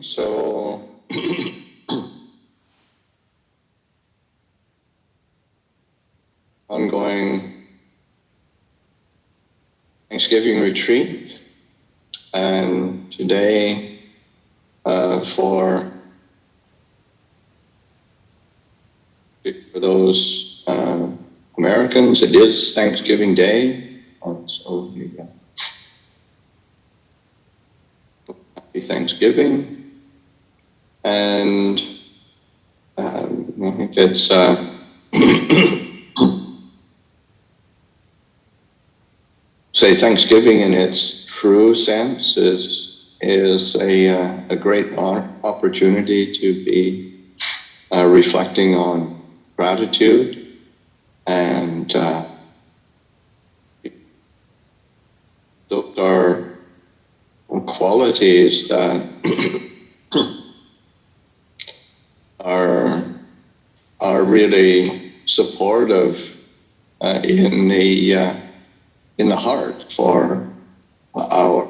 So ongoing Thanksgiving retreat, and today for those Americans, it is Thanksgiving Day. So happy Thanksgiving, and I think it's say Thanksgiving in its true sense is a great opportunity to be reflecting on gratitude, and those are qualities that are really supportive in the heart for our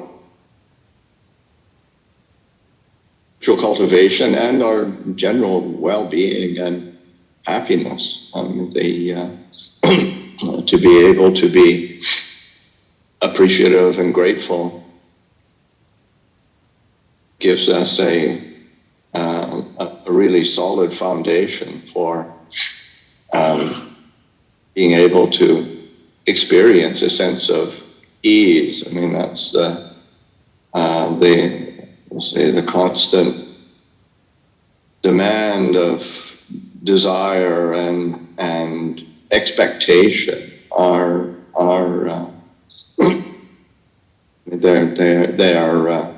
spiritual cultivation and our general well-being and happiness. To be able to be appreciative and grateful gives us a really solid foundation for being able to experience a sense of ease. I mean, that's the constant demand of desire and expectation are they are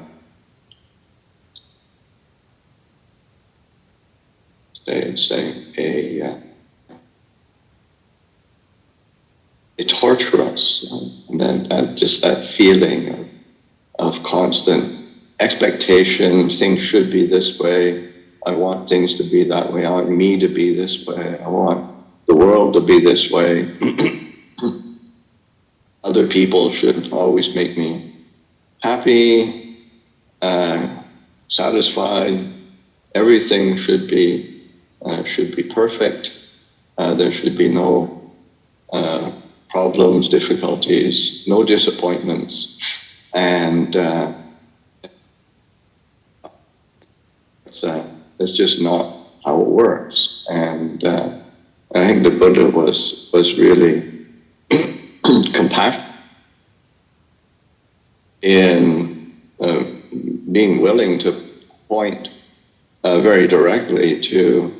they torture us, and then that feeling of constant expectation. Things should be this way. I want things to be that way. I want me to be this way. I want the world to be this way. Other people should always make me happy, satisfied. Everything should be perfect. There should be no problems, difficulties, no disappointments, and it's just not how it works. And I think the Buddha was really compassionate in being willing to point very directly to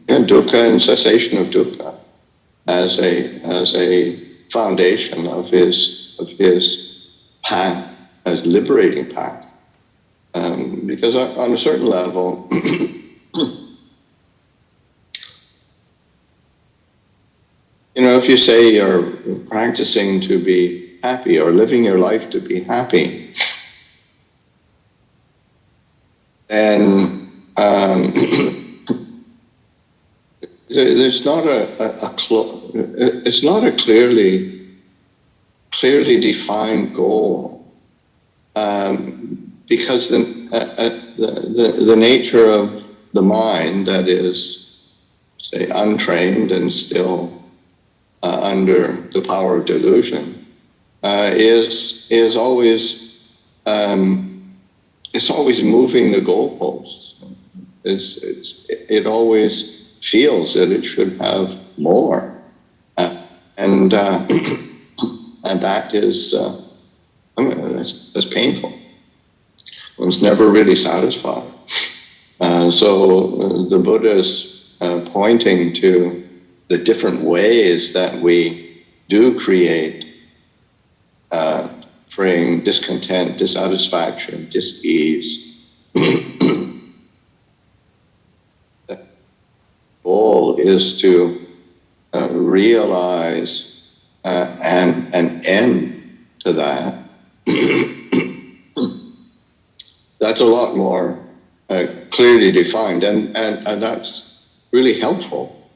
dukkha and cessation of dukkha as a foundation of his path, as liberating path. Because on a certain level, if you say you're practicing to be happy or living your life to be happy, then there's not it's not a clearly defined goal, because the nature of the mind that is, say, untrained and still under the power of delusion is always it's always moving the goalposts. It always feels that it should have more, and that is that's painful. One's never really satisfied. So the Buddha is pointing to the different ways that we do create bring discontent, dissatisfaction, dis-ease. The goal is to realize an end to that. That's a lot more clearly defined, and that's really helpful,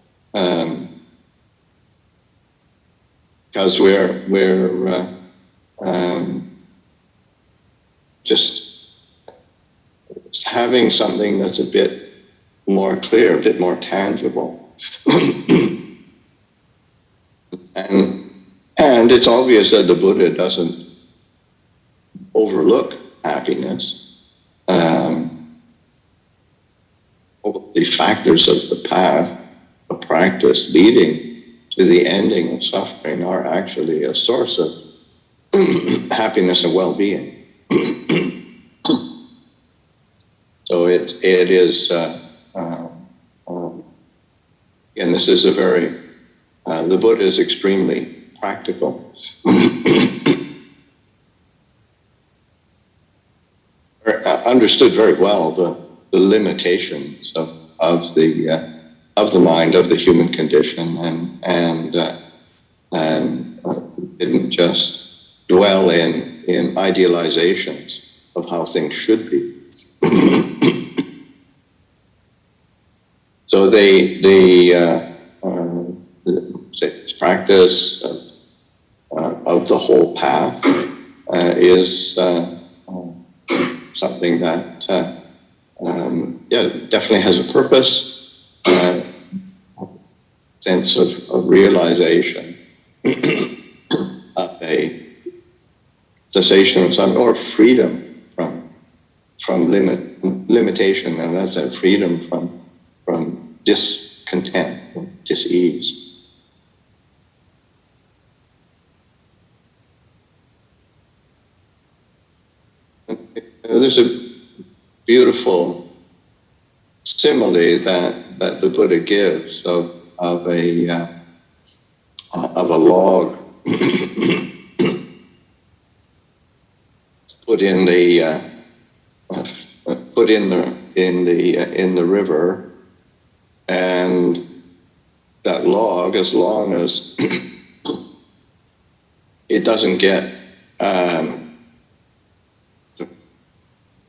because we're just having something that's a bit more clear, a bit more tangible. And it's obvious that the Buddha doesn't overlook happiness. All the factors of the path of practice leading to the ending of suffering are actually a source of happiness and well-being. So it is, and this is a very, the Buddha is extremely practical. Understood very well the limitations of the mind, of the human condition, and didn't just dwell in idealizations of how things should be. So the practice of the whole path is something that definitely has a purpose, sense of realization of a cessation of some, or freedom from limitation, and that's a freedom from discontent, dis-ease. There's a beautiful simile that the Buddha gives of a log put in the river, and that log, as long as it doesn't get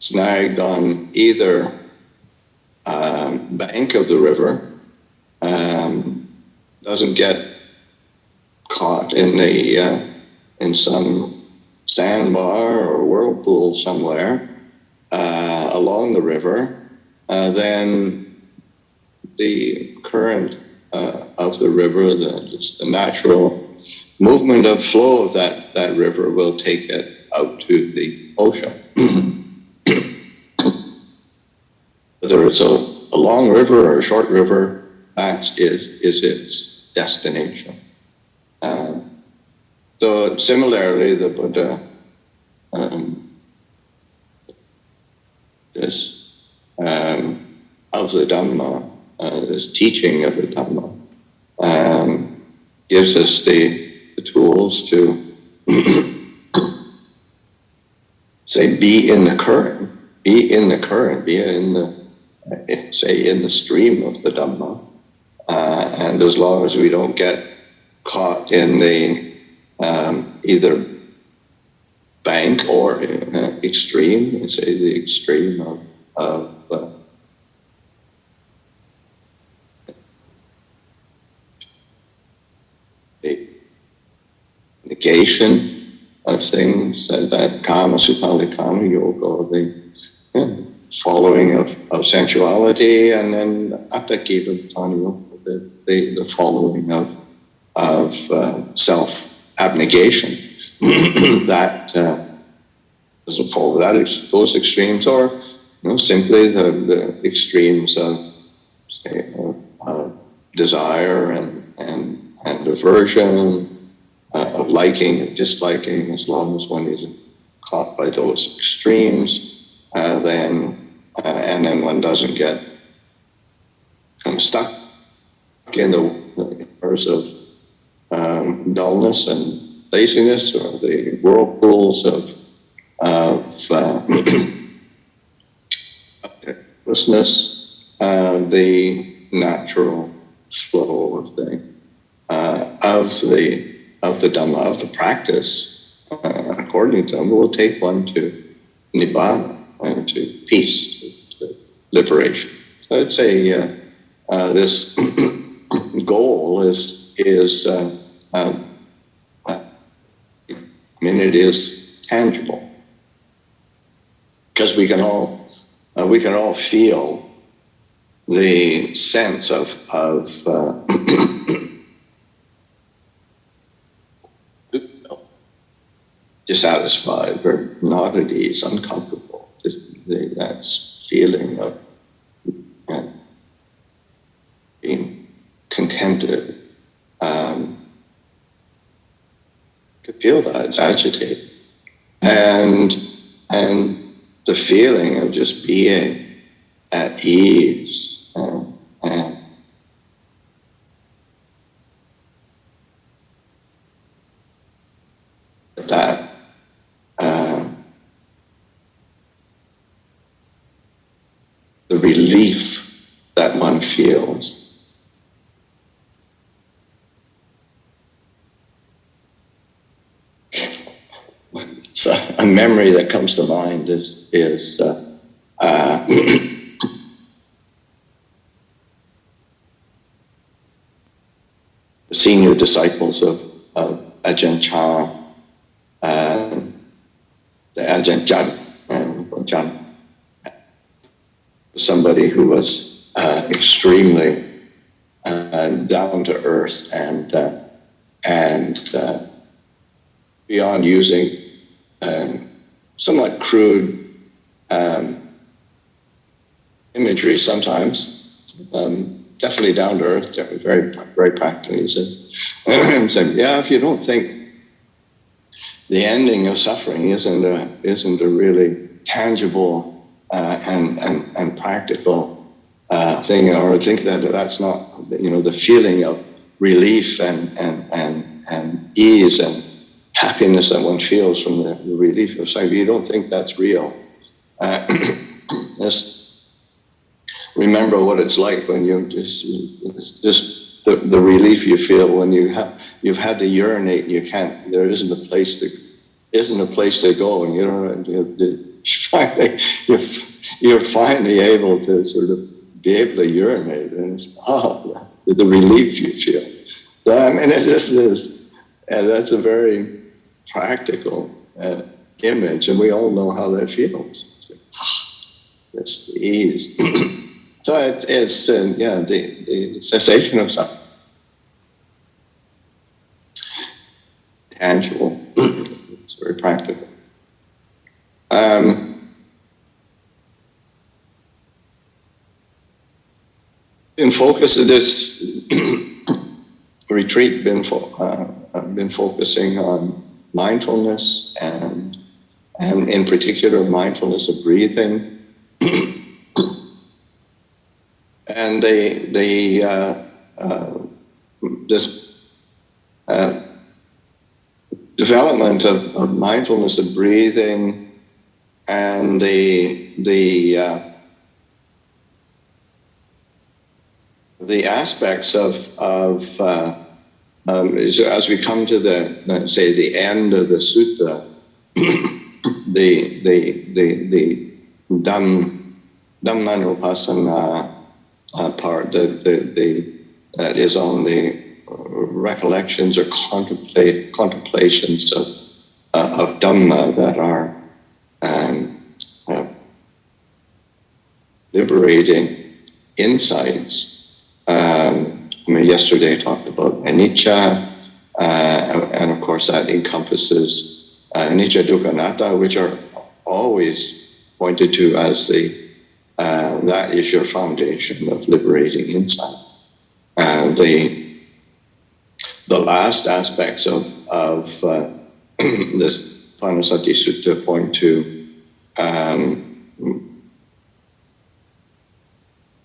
snagged on either bank of the river, doesn't get caught in some sandbar or whirlpool somewhere along the river, then the current of the river, the natural movement of flow of that river will take it out to the ocean. Whether it's a long river or a short river, that is its destination. So similarly, the Buddha of the Dhamma, this teaching of the Dhamma, gives us the tools to say, be in the current, be in the stream of the Dhamma. And as long as we don't get caught in the either bank or extreme, say the extreme of the negation of things, that kama supali kama yoga, the following of sensuality, and then attakita yoga, the following of self-abnegation. That doesn't follow those extremes, or simply the extremes of, say, desire and aversion, of liking and disliking. As long as one isn't caught by those extremes, then one doesn't get kind of stuck in the verse of dullness and laziness, or the whirlpools of restlessness, the natural flow of the Dhamma, of the practice, according to Dhamma, will take one to Nibbana, and to peace, to liberation. So I'd say this goal is it is tangible, because we can all we can all feel the sense of dissatisfied or not at ease, uncomfortable. That feeling of being contented. To feel that, it's agitated. And the feeling of just being at ease and that the relief that one feels. So a memory that comes to mind is the senior disciples of Ajahn Chah, the Ajahn Chan, somebody who was extremely down to earth and beyond using somewhat crude imagery sometimes. Definitely down to earth, very, very practical. He said, yeah, if you don't think the ending of suffering isn't a really tangible and practical thing, or think that that's not, the feeling of relief and ease and happiness that one feels from the relief of suffering, you don't think that's real. Just remember what it's like when you just the relief you feel when you've had to urinate and you can't. There isn't a place to go, and you're finally able to sort of be able to urinate, and it's the relief you feel. So I mean, it just is. That's a very practical image, and we all know how that feels. It's ease. So it's the cessation of suffering. Tangible. It's very practical. In focus of this retreat, I've been focusing on mindfulness and in particular mindfulness of breathing. And this development of mindfulness of breathing and the aspects of as we come to the end of the sutta, the Dhamma part that is on the recollections or contemplations of Dhamma that are liberating insights. Yesterday I talked about anicca, and of course that encompasses anicca, dukkha, anatta, which are always pointed to as that is your foundation of liberating insight. The last aspects of this Panasati Sutta point to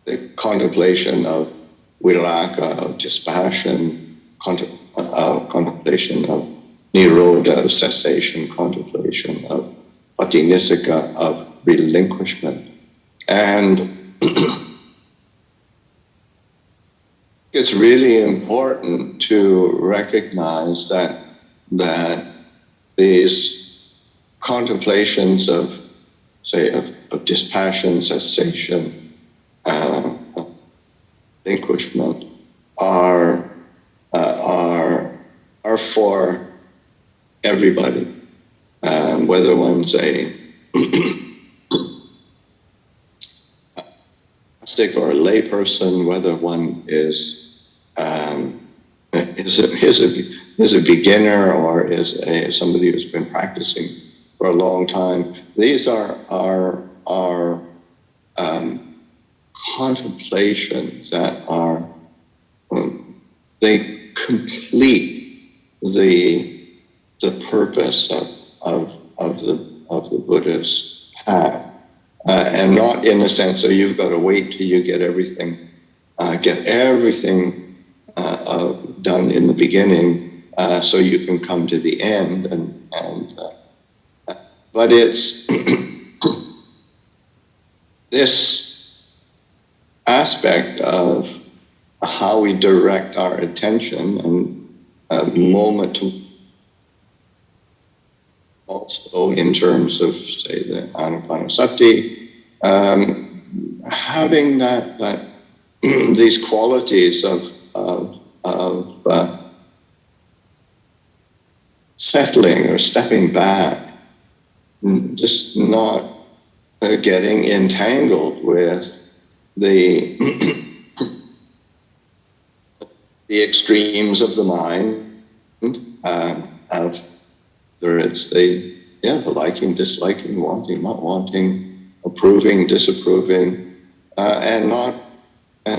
the contemplation of vilaka, of dispassion, contemplation of nirodha, of cessation, contemplation of patinisika, of relinquishment. And it's really important to recognize that these contemplations of dispassion, cessation, relinquishment are for everybody, whether one's a or a layperson, whether one is a beginner or is somebody who's been practicing for a long time. These are contemplations that are they complete the purpose of the Buddha's path, and not in the sense that you've got to wait till you get everything done in the beginning, so you can come to the end. But it's this aspect of how we direct our attention and moment to also in terms of, say, the Anapanasati, having that these qualities of settling or stepping back, just not getting entangled with the extremes of the mind, of whether it's the liking, disliking, wanting, not wanting, approving, disapproving, and not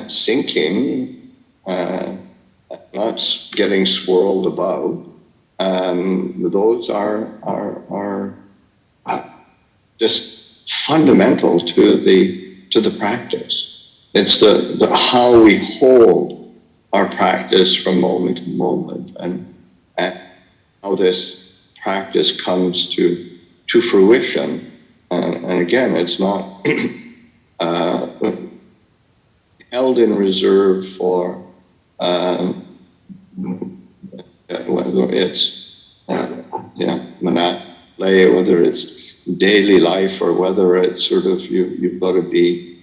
sinking, not getting swirled about. Those are just fundamental to the practice. It's the how we hold our practice from moment to moment, and how this practice comes to fruition. And again, it's not held in reserve for whether it's lay, whether it's daily life, or whether it's sort of you've got to be,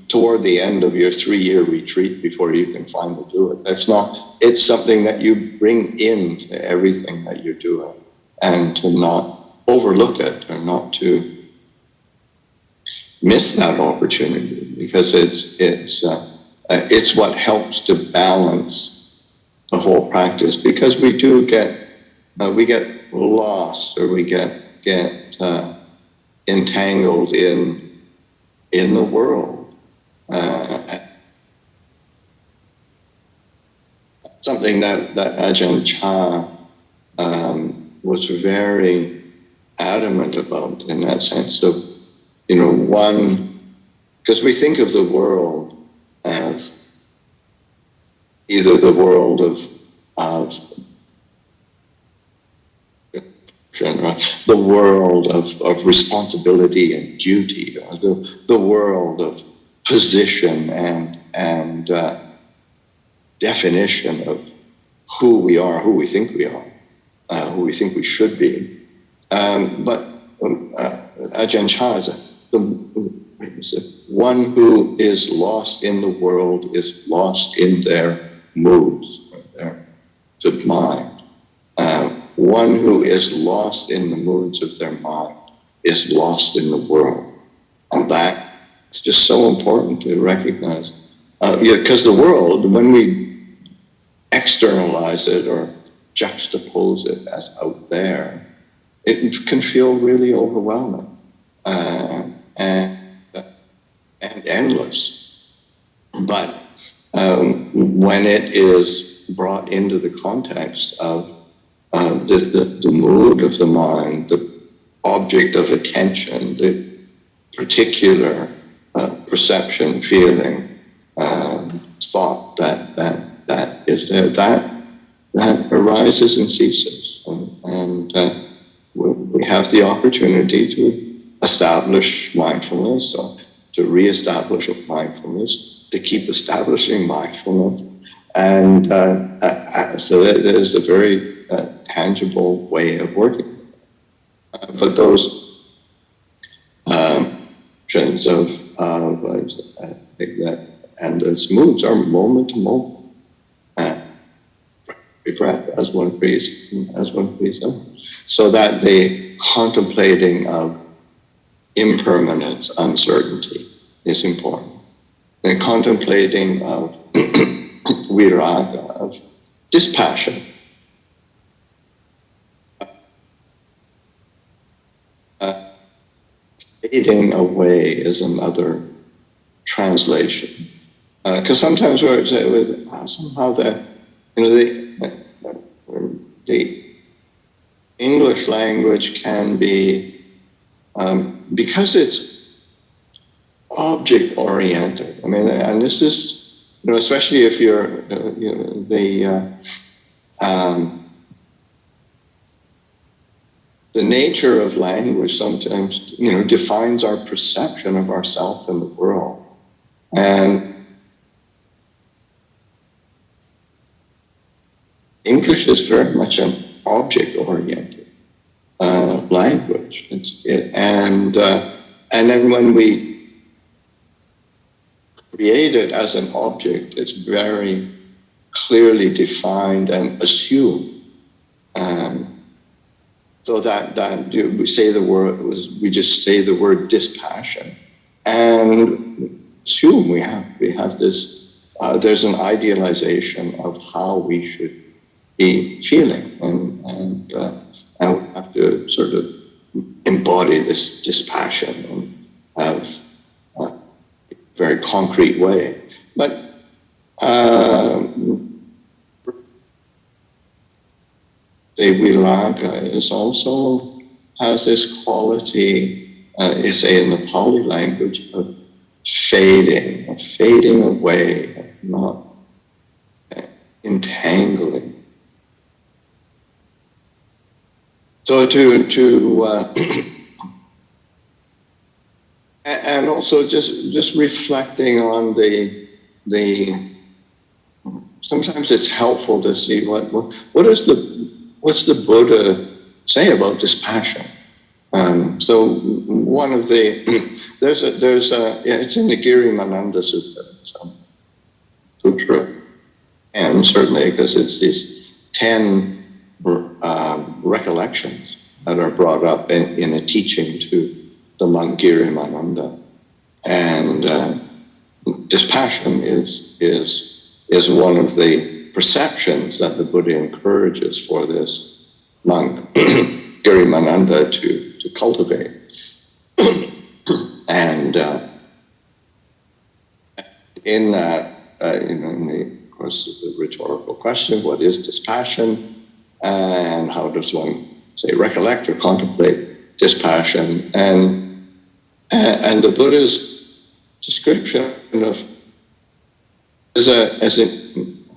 toward the end of your 3-year retreat before you can finally do it. That's not, it's something that you bring into everything that you're doing, and to not overlook it, or not to miss that opportunity, because it's what helps to balance the whole practice. Because we do get lost, or we get entangled in the world. Something that Ajahn Chah was very adamant about, in that sense of, one, because we think of the world as either the world of the world of responsibility and duty, or the world of position and definition of who we are, who we think we are, who we think we should be. But Ajahn Chah is one who is lost in the world is lost in their moods, their mind. One who is lost in the moods of their mind is lost in the world. And that is just so important to recognize. Because the world, when we externalize it or juxtapose it as out there, it can feel really overwhelming and endless. But when it is brought into the context of the mood of the mind, the object of attention, the particular perception, feeling, thought that is there, that arises and ceases, and we have the opportunity to establish mindfulness, or to reestablish mindfulness, to keep establishing mindfulness, and so that is a very tangible way of working. But those options of that, and those moods are moment to moment. Every breath, as one breathes out. So that the contemplating of impermanence, uncertainty is important. And contemplating of viraga, of dispassion. Fading away is another translation. Because sometimes we're somehow the English language can be, because it's object oriented. I mean, and this is, especially if you're, the nature of language sometimes, defines our perception of ourself in the world. And English is very much an object-oriented language. And then when we create it as an object, it's very clearly defined and assumed. So that we say the word, we just say the word dispassion, and assume we have this. There's an idealization of how we should be feeling, and we have to sort of embody this dispassion and have a very concrete way. But the viraga is also has this quality, you say in the Pali language, of fading away, of not entangling. So and also just reflecting on the sometimes it's helpful to see what's the Buddha say about dispassion. So one of the there's it's in the Girimananda Sutra, and certainly because it's these 10 recollections that are brought up in a teaching to the monk Girimananda, and dispassion is one of the perceptions that the Buddha encourages for this monk Girimananda to cultivate. And in that, of course, the rhetorical question: what is dispassion, and how does one say recollect or contemplate dispassion? And the Buddha's description of as a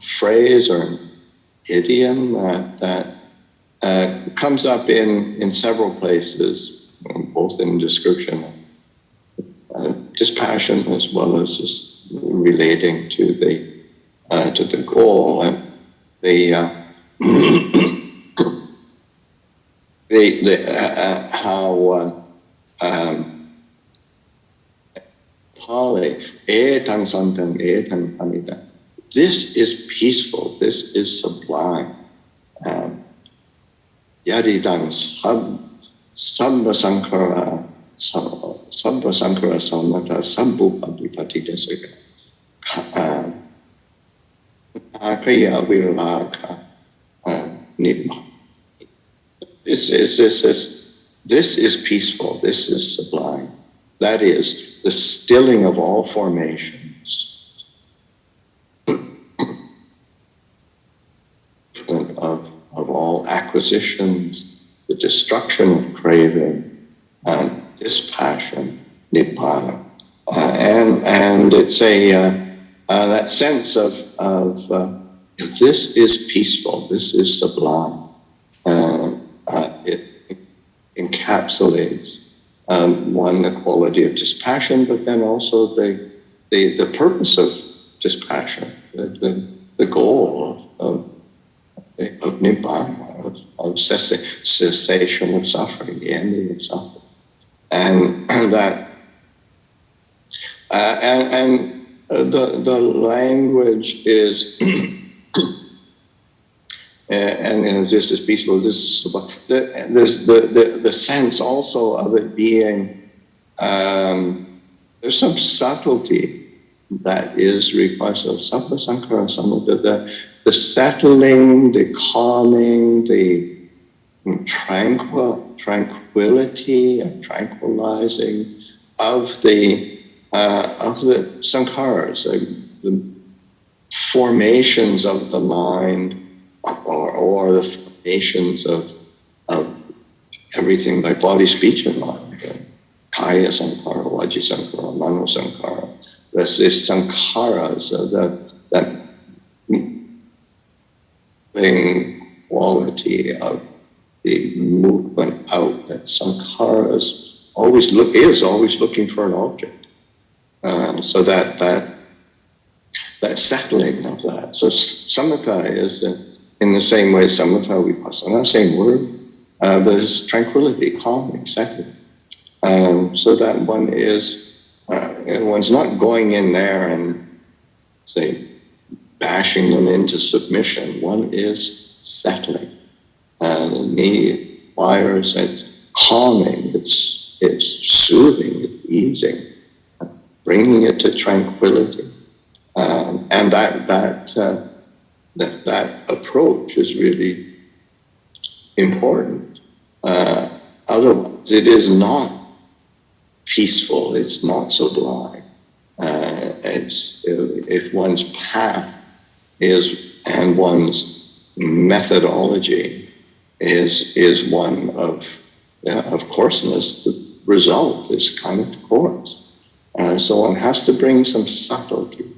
phrase or an idiom that comes up in several places, both in description of dispassion as well as just relating to the goal, and how Pali etang santang etang pamita. This is peaceful. This is sublime. Yadidang sabba sankara samata sabbu padipati desaka. Akaya viraka nidma. This is peaceful. This is sublime. That is the stilling of all formations, of all acquisitions, the destruction of craving, and dispassion, nibbana, and it's that sense of this is peaceful, this is sublime. It encapsulates one, the quality of dispassion, but then also the purpose of dispassion, the goal of nibbana, of cessation of suffering, the ending of suffering, and that, and the language is, and this is peaceful. This is there's the sense also of it being there's some subtlety that is required. So Sabba Sankara Samudra, the settling, the calming, the tranquility and tranquilizing of the sankharas, the formations of the mind, or the formations of everything like body, speech, and mind. Kaya Sankara, Vaji Sankara, Mano Sankara. This is sankharas, that quality of the movement out, that sankharas is always looking for an object. So that settling of that. So samatha is in the same way, samatha, vipassana, same word, but it's tranquility, calming, settling. So that one's not going in there and, say, bashing them into submission. One is settling. Knee wires, it's calming, it's soothing, it's easing, bringing it to tranquility. And that approach is really important. Otherwise, it is not peaceful, it's not sublime. If one's path and one's methodology is one of coarseness, the result is kind of coarse. So one has to bring some subtlety,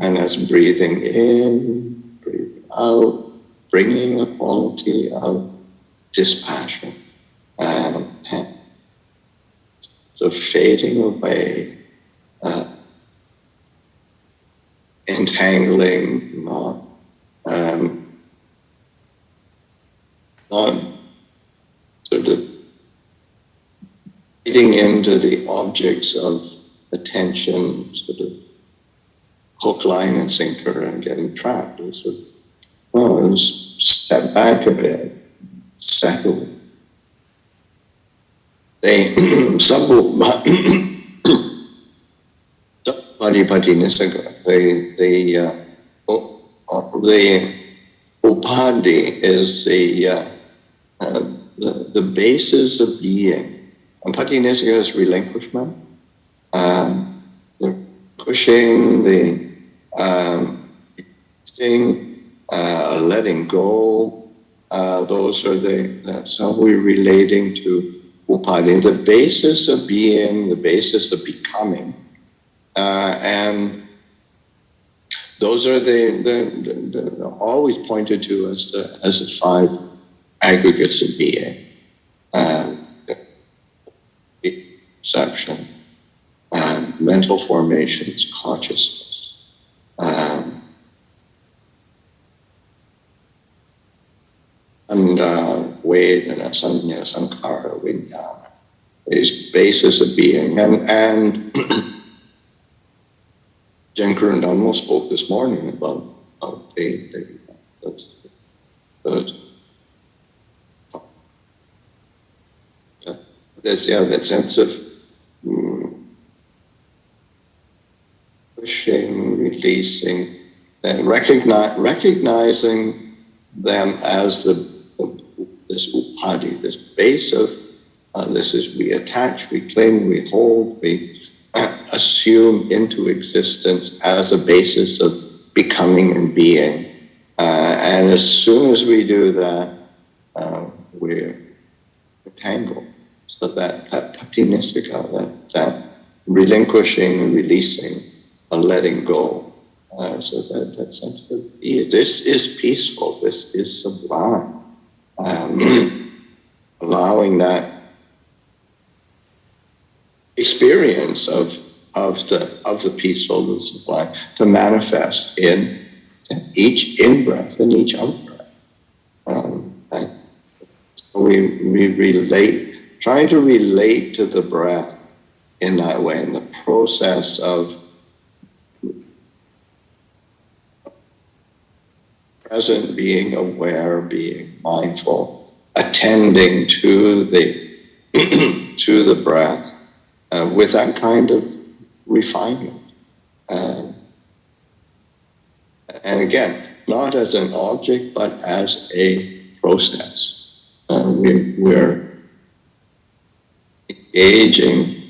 and that's breathing in, breathing out, bringing a quality of dispassion, and so fading away, entangling, not sort of getting into the objects of attention, sort of hook, line, and sinker, and getting trapped. It's sort of, step back a bit, settle. They the upadhi is the basis of being. And patinisika is relinquishment. The pushing, the letting go. That's how we're relating to upadhi, the basis of being, the basis of becoming. And those are the always pointed to as the five aggregates of being: perception, mental formations, consciousness, and Vedana, Sanya, Sankara, Vijnana is basis of being. And Jen Dhamma spoke this morning about that sense of pushing, releasing, and recognizing them as this upadhi, this base of this is we attach, we claim, we hold, we assume into existence as a basis of becoming and being. And as soon as we do that, we're tangled. So that patinisika, that relinquishing and releasing, letting go. So that sense of this is peaceful, this is sublime. Allowing that experience of the peaceful, the sublime, to manifest in each in-breath and each out-breath. We relate, trying to relate to the breath in that way, in the process of present, being aware, being mindful, attending to the to the breath, with that kind of refinement. And again, not as an object, but as a process. We're engaging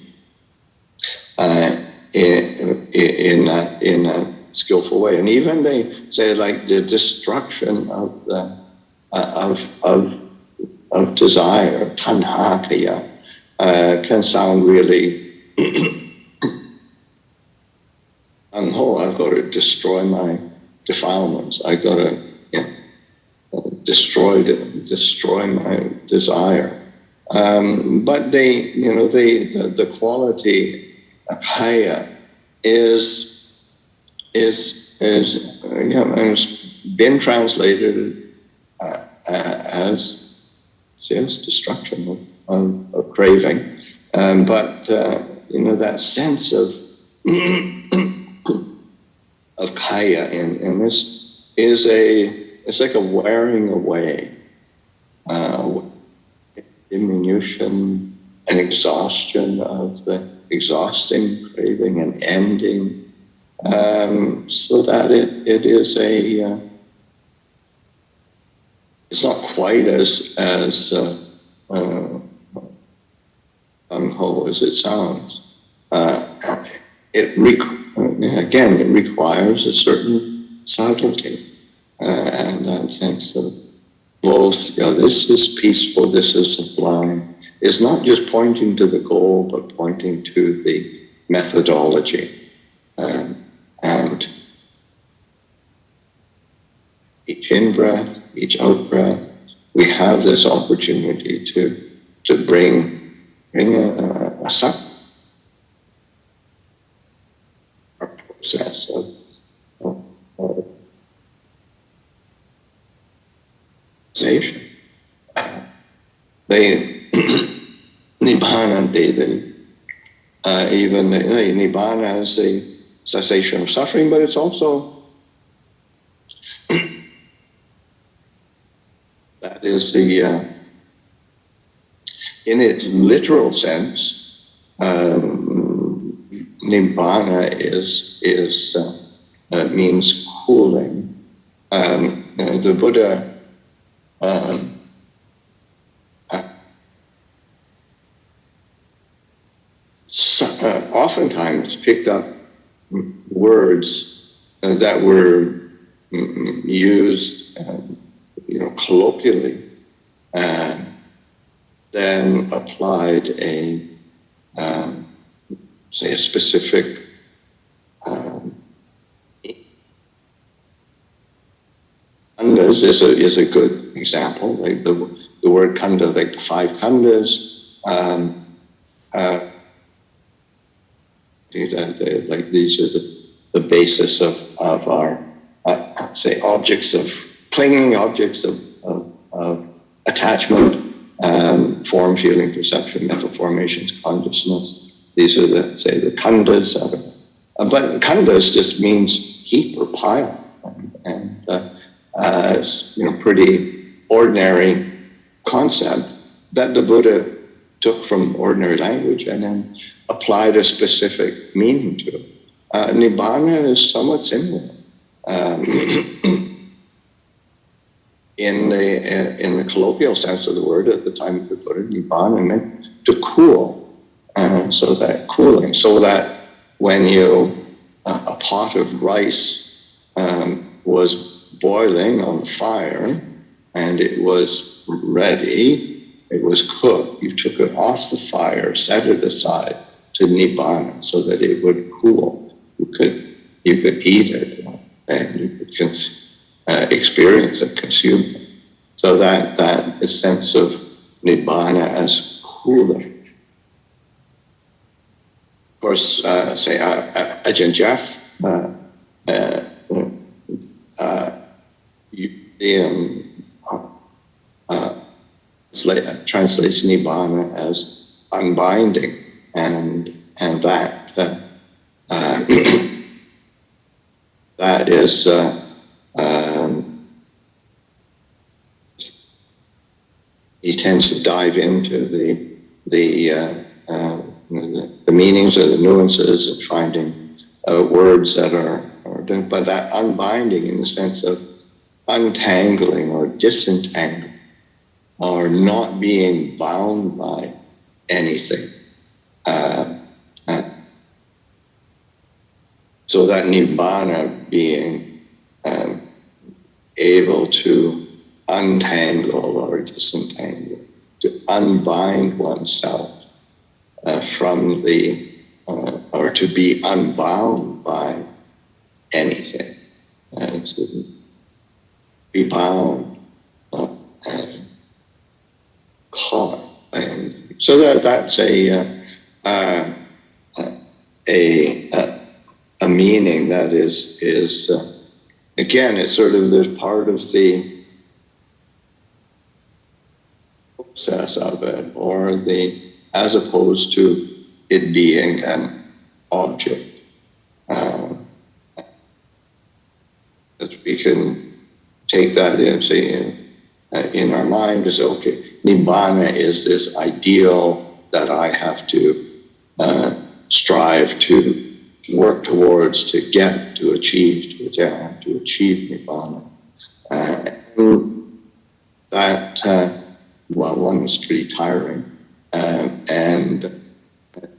in a skillful way. And even they say, like, the destruction of the of desire, tanhakaya, can sound really I've got to destroy my defilements. I've got to destroy my desire. But the quality akaya is has been translated as destruction of craving, but that sense of of kaya in this is it's like a wearing away, diminution and exhaustion of the exhausting craving and ending, so that it is it's not quite as gung-ho as it sounds. It requires a certain subtlety, and I think so. Both, this is peaceful, this is sublime. It's not just pointing to the goal, but pointing to the methodology, and each in-breath, each out-breath, we have this opportunity to bring a process of realization. Nibbana, even Nibbana is a cessation of suffering, but it's also that is the in its literal sense, Nibbana means cooling. The Buddha oftentimes picked up words that were used, colloquially, and then applied a specific khandhas is a good example. Like the word khandha, like the 5 khandhas. These are the basis of our objects of clinging, objects of attachment, form, feeling, perception, mental formations, consciousness. These are the khandhas. But khandhas just means heap or pile, and it's pretty ordinary concept that the Buddha took from ordinary language and then applied a specific meaning to it. Nibbana is somewhat similar. In the colloquial sense of the word, at the time of the Buddha, Nibbana meant to cool. So that when a pot of rice was boiling on the fire and it was ready, it was cooked, you took it off the fire, set it aside to Nibbana so that it would cool. You could eat it, and you could experience it, consume it. So that sense of Nibbana as cooling. Of course, Ajahn Jeff translates Nibbana as unbinding, and that that is he tends to dive into the the meanings or the nuances and finding words that are but that unbinding in the sense of untangling or disentangling or not being bound by anything. So that nibbana being able to untangle or disentangle, to unbind oneself from the, or to be unbound by anything, to be bound, not caught by anything. So that's a meaning that is again, it's sort of, there's part of the process of it, or the, as opposed to it being an object. That we can take that in, say, in our mind as, okay, nibbana is this ideal that I have to strive to work towards, to get, to achieve, to achieve nibbana. That, well, one is pretty tiring, and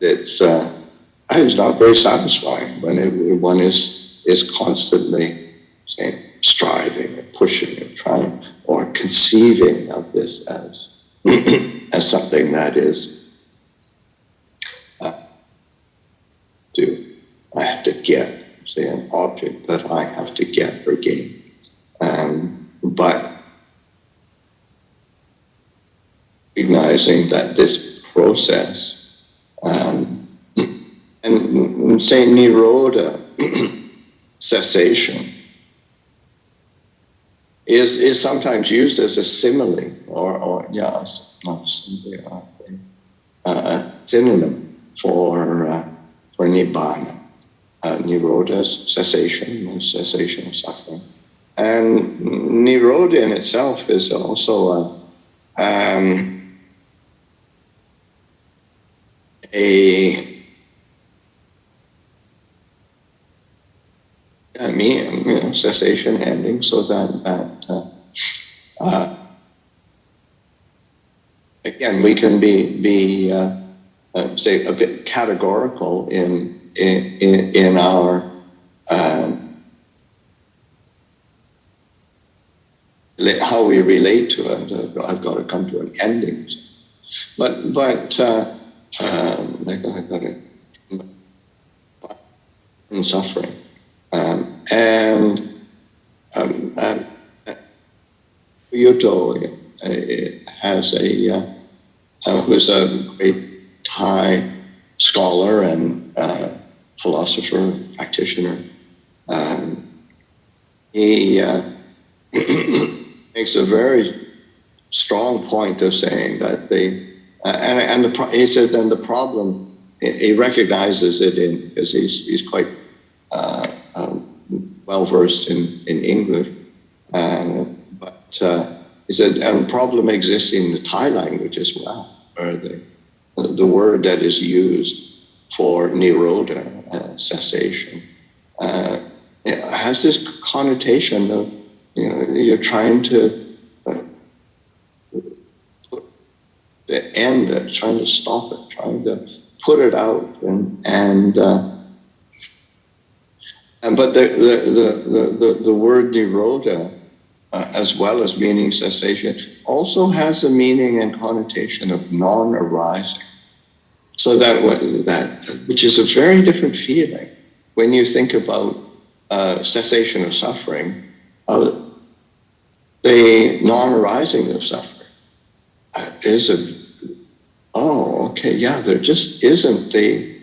it's not very satisfying when one is constantly, say, striving or pushing or trying or conceiving of this as as something that is I have to get, say, an object that I have to get or gain. But recognizing that this process, and say nirodha, cessation, is sometimes used as a simile, or yeah, not simile, synonym for nibbana. Nirodha, cessation of suffering. And nirodha in itself is also cessation ending, so that again, we can be say, a bit categorical in our how we relate to it. I've got to come to an ending. But I got it. Suffering, and Yuto has who's a great Thai scholar and philosopher, practitioner. He makes a very strong point of saying that he said then the problem, he recognizes it in, because he's quite well versed in English, but he said, and the problem exists in the Thai language as well, where the word that is used for nirodha, cessation, has this connotation of, you're trying to end it, trying to stop it, trying to put it out, but the word nirodha, as well as meaning cessation, also has a meaning and connotation of non-arising. So that which is a very different feeling when you think about cessation of suffering, the non-arising of suffering is there just isn't the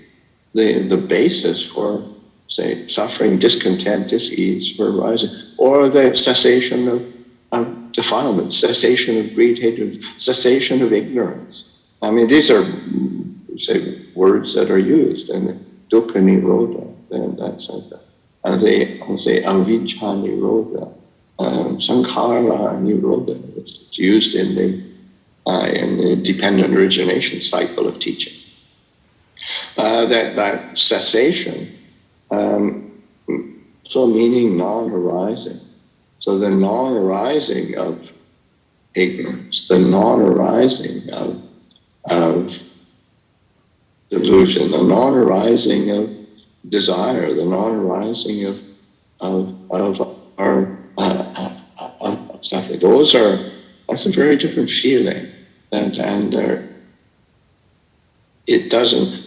basis for, say, suffering, discontent, dis-ease for arising, or the cessation of defilement, cessation of greed, hatred, cessation of ignorance. I mean, these are, say, words that are used, and dukkha nirodha, and that's like that. And they say avijja nirodha, sankhara nirodha. It's used in the dependent origination cycle of teaching. that cessation, so meaning non-arising. So the non-arising of ignorance, the non-arising of delusion, the non-arising of desire, the non-arising of our suffering. That's a very different feeling, and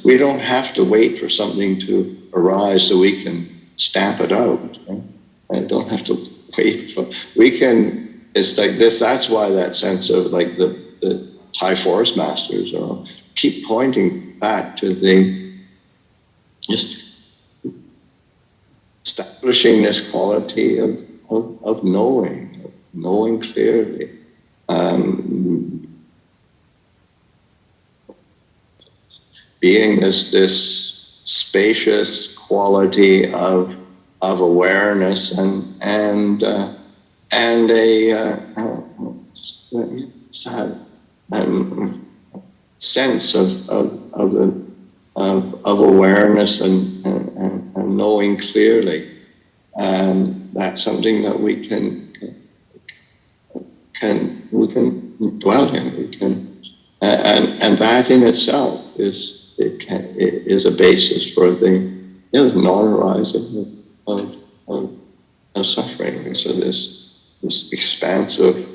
we don't have to wait for something to arise so we can stamp it out. And don't have to wait for, it's like this, that's why that sense of like the Thai forest masters keep pointing back to just establishing this quality of knowing clearly. Being this spacious quality of awareness and a sense of awareness and knowing clearly. That's something that we can dwell in. And that in itself is a basis for the non-arising of suffering. So this expansive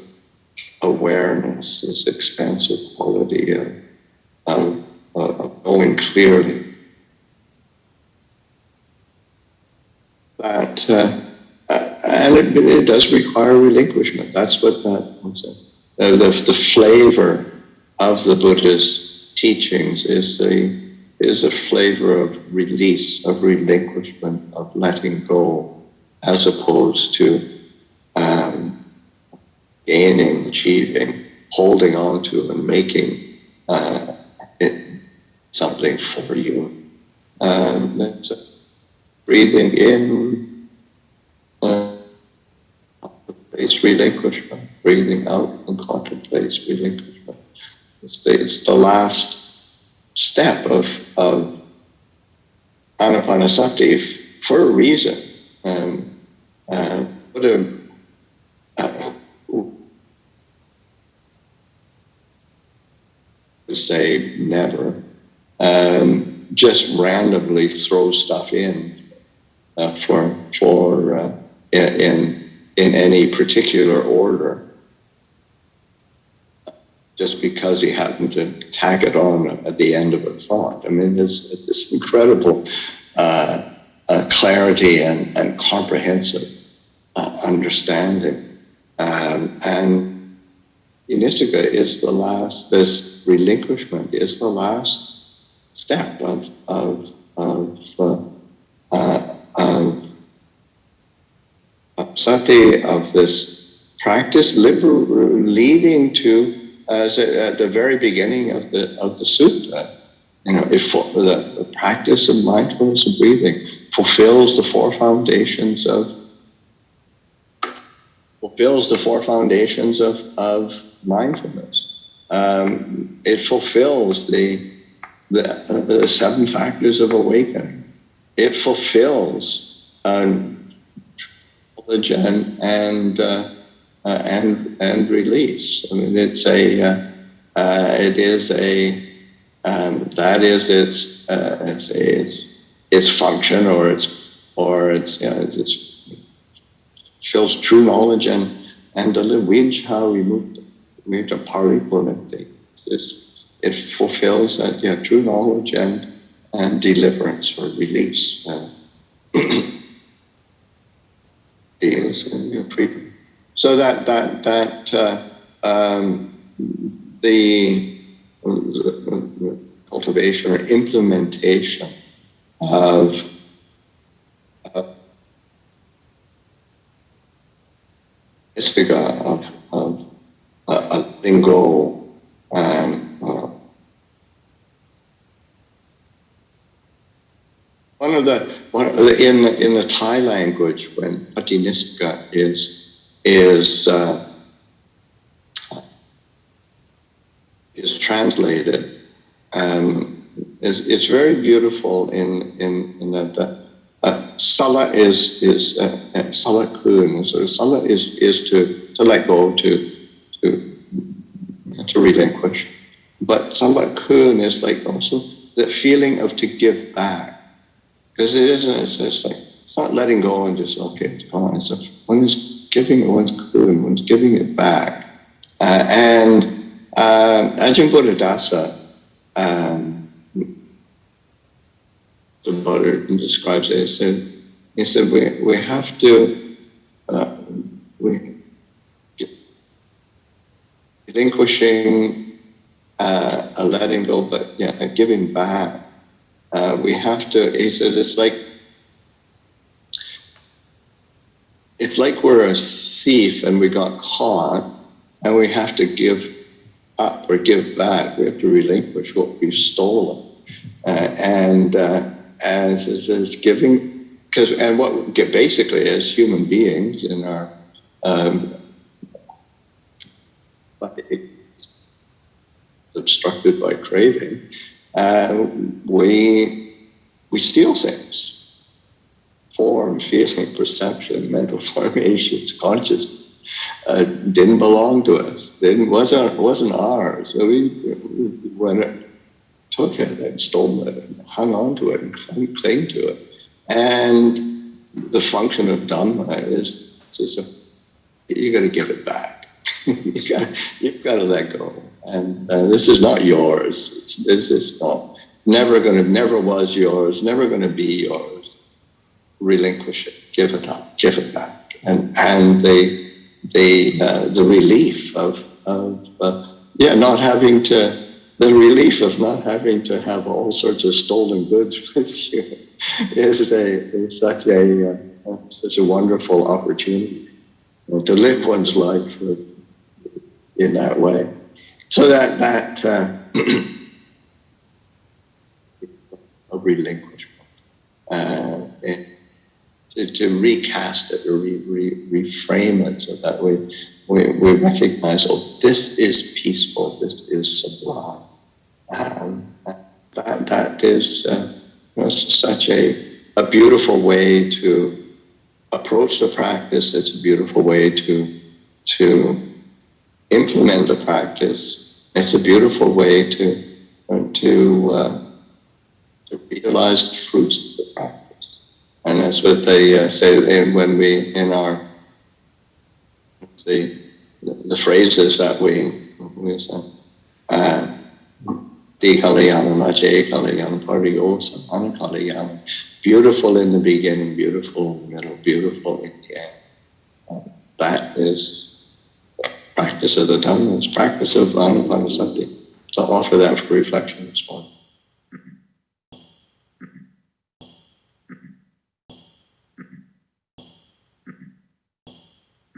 awareness, this expansive quality of knowing clearly. That and it does require relinquishment. That's what the flavor of the Buddha's teachings is a flavor of release, of relinquishment, of letting go, as opposed to gaining, achieving, holding on to, and making it something for you. That's breathing in, contemplates relinquishment. Breathing out and contemplates relinquishment. It's the last step of anapanasati for a reason. Buddha say never just randomly throw stuff in in any particular order, just because he happened to tack it on at the end of a thought. I mean, it's this incredible clarity and comprehensive understanding. And Inisika is the last, this relinquishment is the last step of sati, of this practice leading to, as at the very beginning of the sutta, the practice of mindfulness and breathing fulfills the four foundations of mindfulness. It fulfills the seven factors of awakening. It fulfills knowledge and release. I mean, that is its function, or it fills true knowledge and deliverance. How we move to paripurna. It fulfills that true knowledge and deliverance or release. Freedom. So that the cultivation or implementation of istiga, of letting go, in the Thai language, when patinistika is translated, it's very beautiful in that sala is sala kun. So sala is to let go, to relinquish. But sala kun is like also the feeling of to give back, because it isn't. It's just like it's not letting go and just okay, it's gone. So one is giving, one's kun, one's giving it back, and Ajahn Buddhadasa. About it and describes it. He said we have to relinquishing a letting go, but a giving back. We have to. He said it's like we're a thief and we got caught, and we have to give up or give back. We have to relinquish what we've stolen, as is giving, because and what basically as human beings in our obstructed by craving, we steal things, form, feeling, perception, mental formations, consciousness. Didn't belong to us. Wasn't ours. So we went. Took it and stole it and hung on to it and clung to it. And the function of Dhamma is you got to give it back. You've got to let go. And this is not yours. This is not never was yours, never going to be yours. Relinquish it, give it up, give it back, and the relief of not having to. The relief of not having to have all sorts of stolen goods with you is such a wonderful opportunity to live one's life in that way. So that a relinquishment, to recast it or reframe it so that we recognize, oh, this is peaceful, this is sublime. That is such a beautiful way to approach the practice. It's a beautiful way to implement the practice. It's a beautiful way to realize the fruits of the practice. And that's what they say when we in our the phrases that we say. Di Kalayana Mache Kalayana Pariyo Samana Kalayana. Beautiful in the beginning, beautiful in the middle, beautiful in the end. That is practice of the Dhamma, it's practice of Anapanasati. So I'll offer that for reflection this morning.